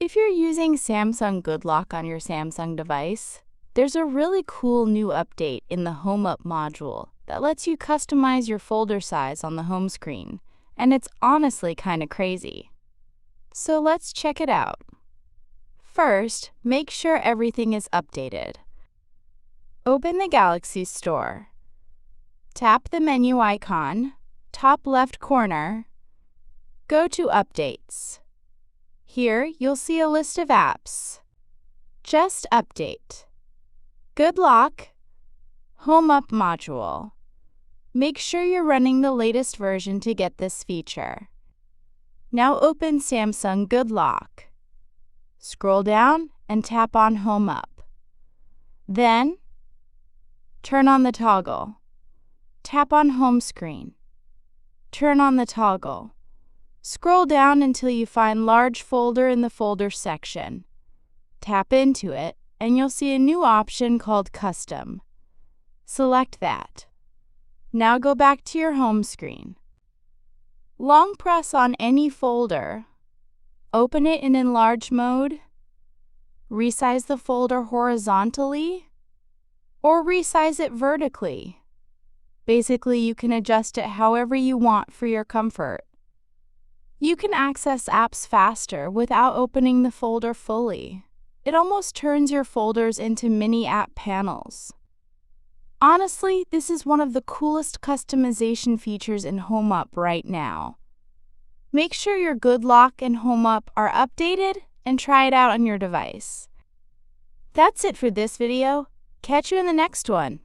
If you're using Samsung Good Lock on your Samsung device, there's a really cool new update in the Home Up module that lets you customize your folder size on the home screen, and it's honestly kind of crazy. So let's check it out. First, make sure everything is updated. Open the Galaxy Store. Tap the menu icon, top left corner. Go to Updates. Here, you'll see a list of apps. Just update. Good Lock, Home Up module. Make sure you're running the latest version to get this feature. Now open Samsung Good Lock. Scroll down and tap on Home Up. Then, turn on the toggle. Tap on Home Screen. Turn on the toggle. Scroll down until you find Large Folder in the Folder section. Tap into it, and you'll see a new option called Custom. Select that. Now go back to your home screen. Long press on any folder. Open it in Enlarge mode. Resize the folder horizontally, or resize it vertically. Basically, you can adjust it however you want for your comfort. You can access apps faster without opening the folder fully. It almost turns your folders into mini app panels. Honestly, this is one of the coolest customization features in Home Up right now. Make sure your Good Lock and Home Up are updated and try it out on your device. That's it for this video. Catch you in the next one.